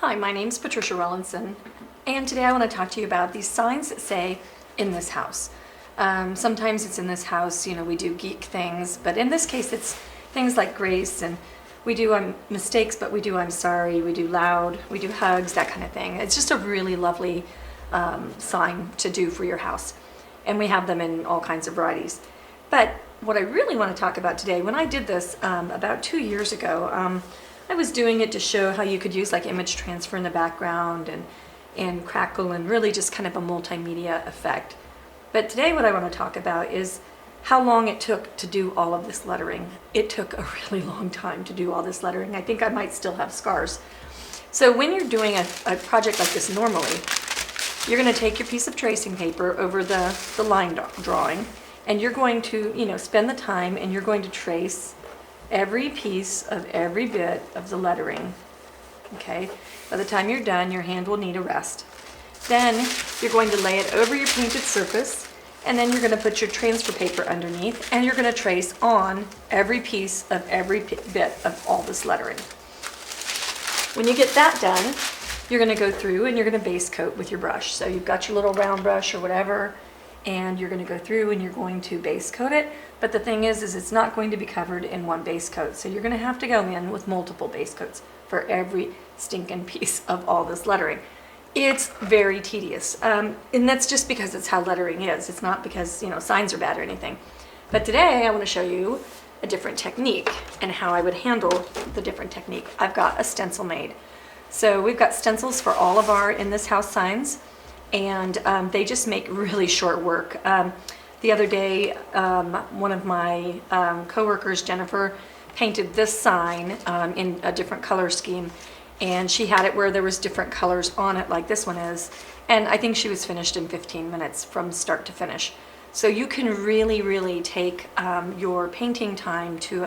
Hi, my name's Patricia Rawlinson, and today I want to talk to you about these signs that say, "in this house." Sometimes it's in this house, we do geek things, but in this case it's things like grace, and we do mistakes, but we do I'm sorry, we do loud, we do hugs, that kind of thing. It's just a really lovely sign to do for your house, and we have them in all kinds of varieties. But what I really want to talk about today, when I did this about 2 years ago, I was doing it to show how you could use like image transfer in the background and crackle and really just kind of a multimedia effect. But today what I want to talk about is how long it took to do all of this lettering. It took a really long time to do all this lettering. I think I might still have scars. So when you're doing a project like this normally, you're going to take your piece of tracing paper over the line drawing, and you're going to spend the time and you're going to trace every piece of every bit of the lettering. Okay, by the time you're done, your hand will need a rest. Then you're going to lay it over your painted surface, and then you're going to put your transfer paper underneath, and you're going to trace on every piece of every bit of all this lettering. When you get that done, you're going to go through and you're going to base coat with your brush. So you've got your little round brush or whatever, and you're going to go through and you're going to base coat it. But the thing is it's not going to be covered in one base coat. So you're going to have to go in with multiple base coats for every stinking piece of all this lettering. It's very tedious. And that's just because it's how lettering is. It's not because, signs are bad or anything. But today I want to show you a different technique and how I would handle the different technique. I've got a stencil made. So we've got stencils for all of our in this house signs, and they just make really short work. The other day, one of my coworkers, Jennifer, painted this sign in a different color scheme, and she had it where there was different colors on it like this one is, and I think she was finished in 15 minutes from start to finish. So you can really take your painting time to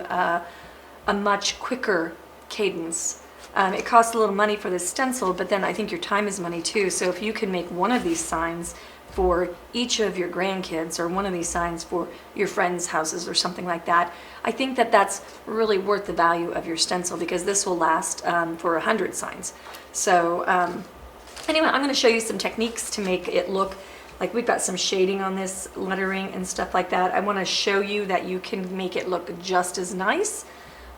a much quicker cadence. It costs a little money for this stencil, but then I think your time is money too. So if you can make one of these signs for each of your grandkids, or one of these signs for your friends' houses or something like that, I think that that's really worth the value of your stencil, because this will last for 100 signs. So anyway, I'm going to show you some techniques to make it look like we've got some shading on this lettering and stuff like that. I want to show you that you can make it look just as nice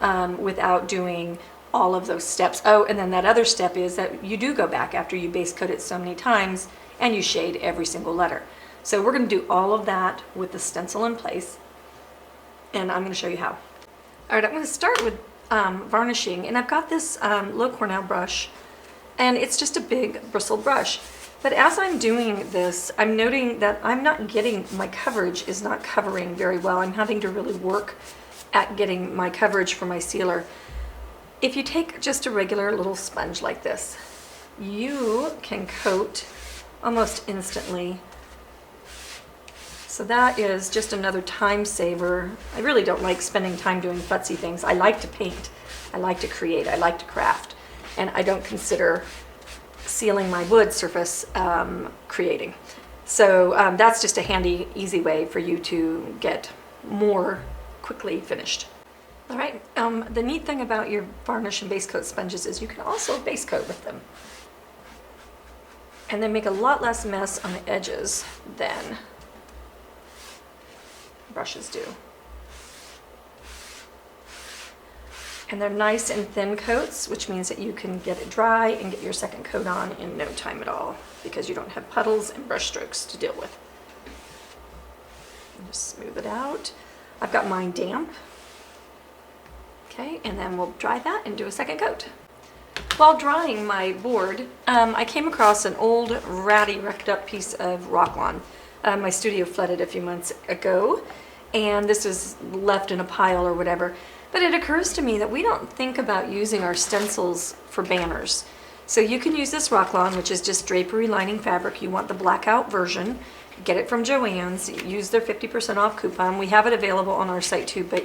without doing all of those steps. Oh, and then that other step is that you do go back after you base coat it so many times and you shade every single letter. So we're going to do all of that with the stencil in place, and I'm going to show you how. All right, I'm going to start with varnishing, and I've got this low Cornell brush, and it's just a big bristled brush. But as I'm doing this, I'm noting that my coverage is not covering very well. I'm having to really work at getting my coverage for my sealer. If you take just a regular little sponge like this, you can coat almost instantly. So that is just another time saver. I really don't like spending time doing futzy things. I like to paint, I like to create, I like to craft, and I don't consider sealing my wood surface creating. So that's just a handy, easy way for you to get more quickly finished. All right, the neat thing about your varnish and base coat sponges is you can also base coat with them, and they make a lot less mess on the edges than brushes do. And they're nice and thin coats, which means that you can get it dry and get your second coat on in no time at all, because you don't have puddles and brush strokes to deal with. And just smooth it out. I've got mine damp. Okay, and then we'll dry that and do a second coat. While drying my board, I came across an old, ratty, wrecked up piece of rock lawn. My studio flooded a few months ago, and this was left in a pile or whatever. But it occurs to me that we don't think about using our stencils for banners. So you can use this rock lawn, which is just drapery lining fabric. You want the blackout version. Get it from Joann's. Use their 50% off coupon. We have it available on our site too, but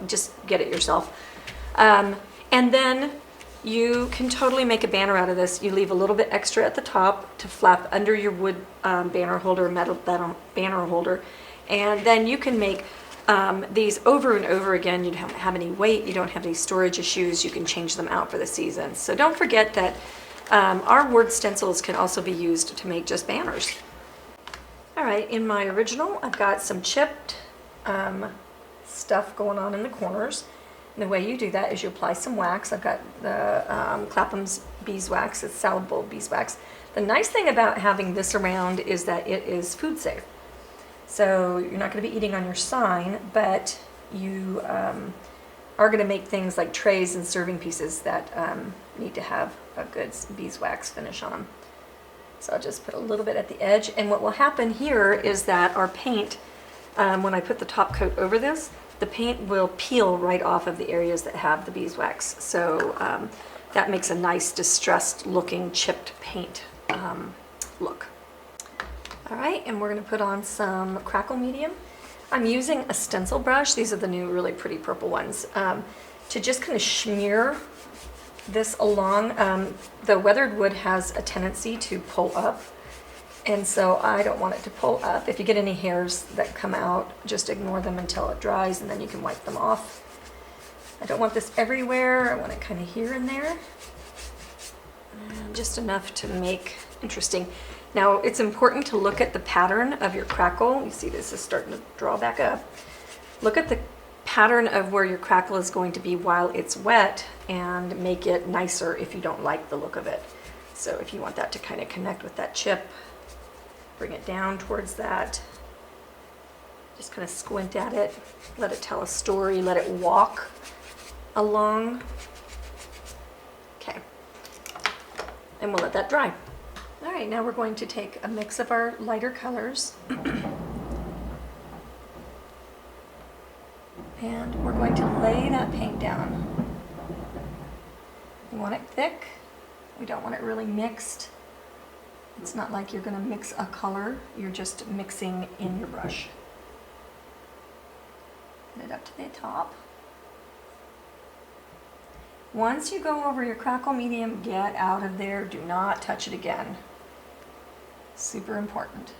just get it yourself. And then you can totally make a banner out of this. You leave a little bit extra at the top to flap under your wood banner holder, metal banner holder, and then you can make these over and over again. You don't have any weight, you don't have any storage issues, you can change them out for the season. So don't forget that Our word stencils can also be used to make just banners. All right, in my original, I've got some chipped stuff going on in the corners. And the way you do that is you apply some wax. I've got the Clapham's beeswax, it's salad bowl beeswax. The nice thing about having this around is that it is food safe. So you're not going to be eating on your sign, but you are going to make things like trays and serving pieces that need to have a good beeswax finish on them. So I'll just put a little bit at the edge, and what will happen here is that our paint, when I put the top coat over this, the paint will peel right off of the areas that have the beeswax. So that makes a nice distressed looking chipped paint look. All right, and we're going to put on some crackle medium. I'm using a stencil brush. These are the new really pretty purple ones. To just kind of smear this along. The weathered wood has a tendency to pull up, and so I don't want it to pull up. If you get any hairs that come out, just ignore them until it dries, and then you can wipe them off. I don't want this everywhere. I want it kind of here and there. Just enough to make interesting. Now, it's important to look at the pattern of your crackle. You see this is starting to draw back up. Look at the pattern of where your crackle is going to be while it's wet and make it nicer if you don't like the look of it. So if you want that to kind of connect with that chip, bring it down towards that. Just kind of squint at it, let it tell a story, let it walk along. Okay, and we'll let that dry. All right, now we're going to take a mix of our lighter colors and we're going to lay that paint down. We want it thick. We don't want it really mixed. It's not like you're going to mix a color. You're just mixing in your brush. Put it up to the top. Once you go over your crackle medium, get out of there. Do not touch it again. Super important.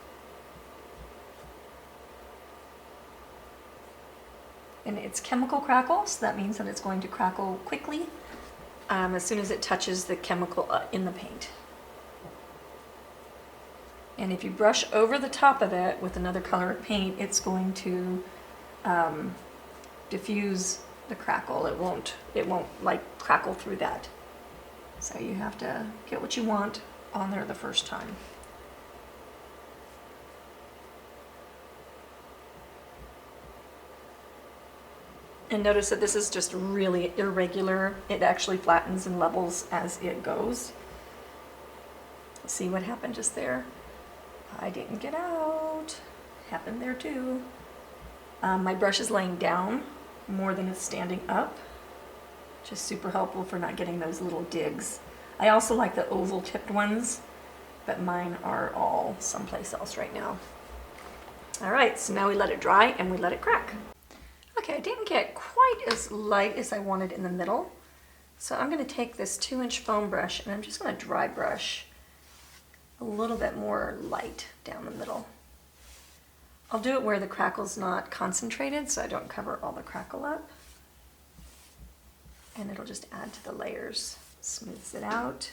And it's chemical crackle, so that means that it's going to crackle quickly as soon as it touches the chemical in the paint. And if you brush over the top of it with another color of paint, it's going to diffuse the crackle. It won't like crackle through that. So you have to get what you want on there the first time. And notice that this is just really irregular. It actually flattens and levels as it goes. See what happened just there? I didn't get out. Happened there too. My brush is laying down more than it's standing up. Just super helpful for not getting those little digs. I also like the oval tipped ones, but mine are all someplace else right now. All right, so now we let it dry and we let it crack. Okay, I didn't get quite as light as I wanted in the middle. So I'm going to take this 2-inch foam brush and I'm just going to dry brush a little bit more light down the middle. I'll do it where the crackle's not concentrated so I don't cover all the crackle up. And it'll just add to the layers, smooths it out.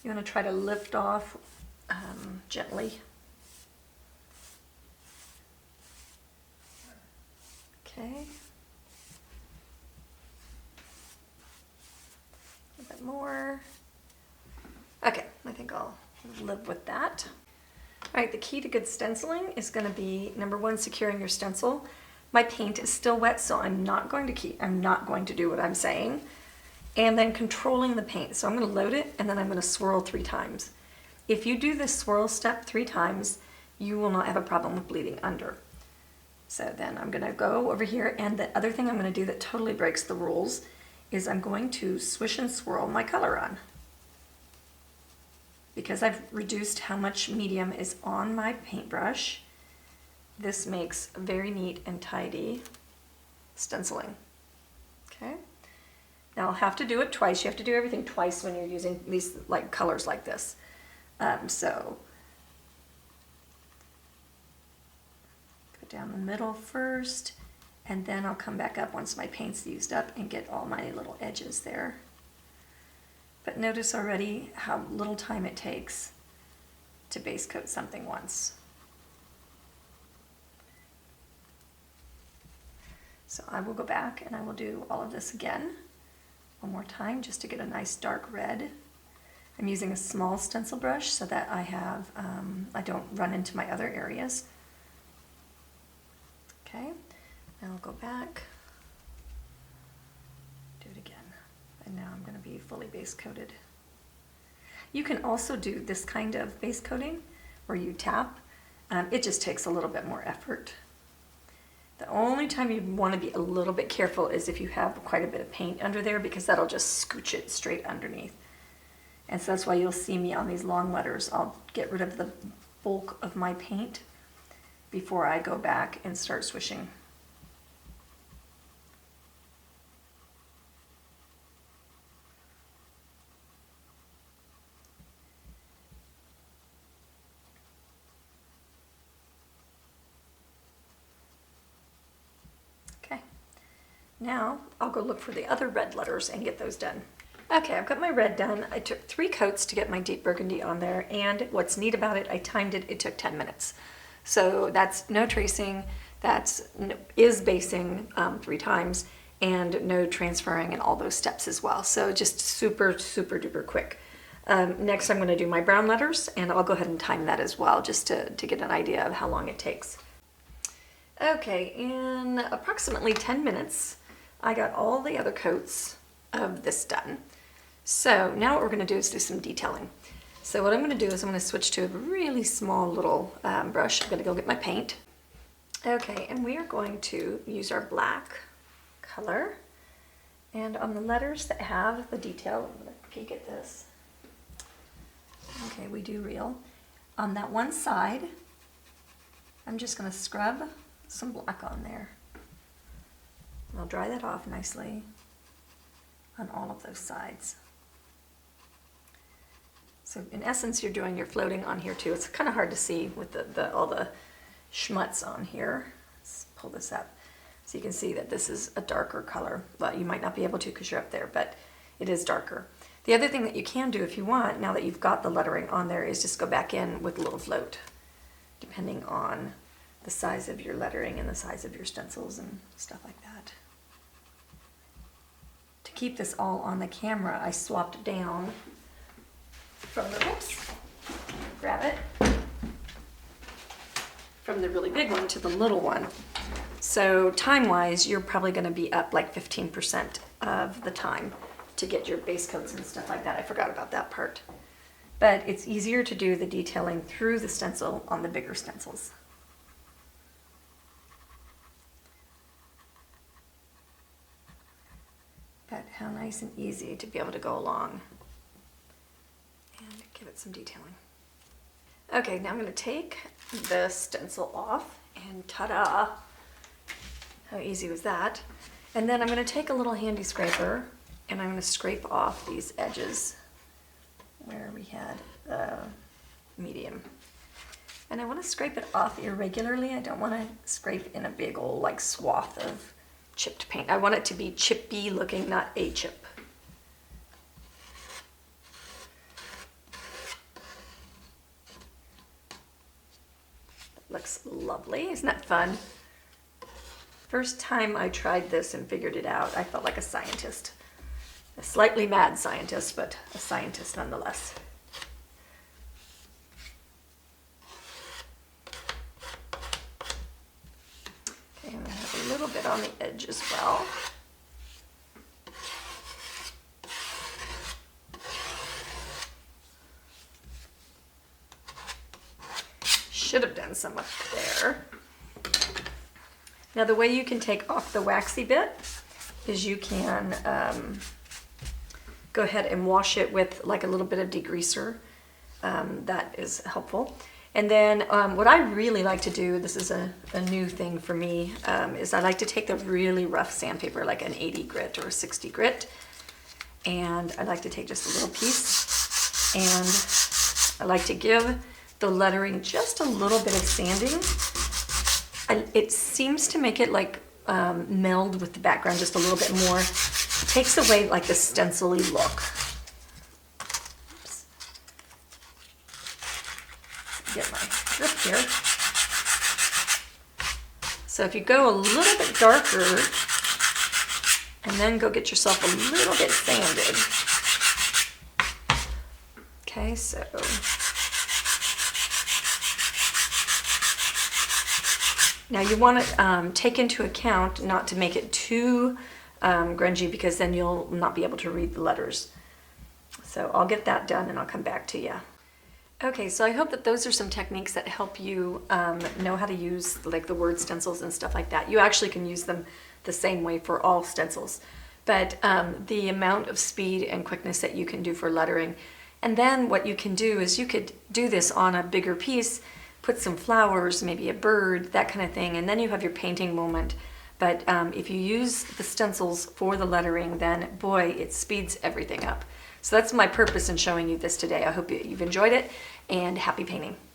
You want to try to lift off gently. Okay. A bit more. Okay, I think I'll live with that. All right, the key to good stenciling is going to be, number one, securing your stencil. My paint is still wet, so I'm not going to do what I'm saying. And then controlling the paint. So I'm going to load it and then I'm going to swirl 3 times. If you do this swirl step 3 times, you will not have a problem with bleeding under. So then I'm going to go over here, and the other thing I'm going to do that totally breaks the rules is I'm going to swish and swirl my color on. Because I've reduced how much medium is on my paintbrush, this makes very neat and tidy stenciling. Okay. Now I'll have to do it twice. You have to do everything twice when you're using these like colors like this. So go down the middle first, and then I'll come back up once my paint's used up and get all my little edges there. But notice already how little time it takes to base coat something once. So I will go back and I will do all of this again one more time just to get a nice dark red. I'm using a small stencil brush so that I don't run into my other areas. Okay, now I'll go back, do it again, and now I'm going to be fully base coated. You can also do this kind of base coating where you tap. It just takes a little bit more effort. The only time you want to be a little bit careful is if you have quite a bit of paint under there, because that'll just scooch it straight underneath. And so that's why you'll see me on these long letters. I'll get rid of the bulk of my paint before I go back and start swishing. Okay, now I'll go look for the other red letters and get those done. Okay, I've got my red done. I took 3 coats to get my deep burgundy on there, and what's neat about it, I timed it, it took 10 minutes. So that's no tracing, is basing 3 times, and no transferring and all those steps as well. So just super, super duper quick. Next I'm going to do my brown letters, and I'll go ahead and time that as well, just to get an idea of how long it takes. Okay, in approximately 10 minutes, I got all the other coats of this done. So now what we're going to do is do some detailing. So what I'm going to do is I'm going to switch to a really small little brush. I'm going to go get my paint. Okay, and we are going to use our black color. And on the letters that have the detail, I'm going to peek at this. Okay, we do real. On that one side, I'm just going to scrub some black on there. I'll dry that off nicely on all of those sides. So in essence, you're doing your floating on here too. It's kind of hard to see with all the schmutz on here. Let's pull this up so you can see that this is a darker color. Well, you might not be able to because you're up there, but it is darker. The other thing that you can do if you want, now that you've got the lettering on there, is just go back in with a little float, depending on the size of your lettering and the size of your stencils and stuff like that. To keep this all on the camera, I swapped down from the, oops, grab it, from the really big one to the little one. So time-wise, you're probably going to be up like 15% of the time to get your base coats and stuff like that. I forgot about that part. But it's easier to do the detailing through the stencil on the bigger stencils. But how nice and easy to be able to go along and give it some detailing. Okay, now I'm going to take the stencil off, and ta-da! How easy was that? And then I'm going to take a little handy scraper, and I'm going to scrape off these edges where we had medium. And I want to scrape it off irregularly. I don't want to scrape in a big old like swath of chipped paint. I want it to be chippy looking, not a chip. That looks lovely. Isn't that fun? First time I tried this and figured it out, I felt like a scientist. A slightly mad scientist, but a scientist nonetheless. Okay, I'm going to have a little bit on the edge as well. Should have done some up there. Now the way you can take off the waxy bit is you can go ahead and wash it with like a little bit of degreaser. That is helpful. And then what I really like to do, this is a new thing for me, is I like to take the really rough sandpaper, like an 80 grit or a 60 grit, and I like to take just a little piece, and I like to give the lettering just a little bit of sanding. It seems to make it like meld with the background just a little bit more. It takes away like the stencil-y look here. So if you go a little bit darker and then go get yourself a little bit sanded. Okay, so now you want to take into account not to make it too grungy, because then you'll not be able to read the letters. So I'll get that done and I'll come back to you. Okay, so I hope that those are some techniques that help you know how to use like the word stencils and stuff like that. You actually can use them the same way for all stencils, but the amount of speed and quickness that you can do for lettering. And then what you can do is you could do this on a bigger piece, put some flowers, maybe a bird, that kind of thing, and then you have your painting moment. But if you use the stencils for the lettering, then boy, it speeds everything up. So that's my purpose in showing you this today. I hope you've enjoyed it, and happy painting.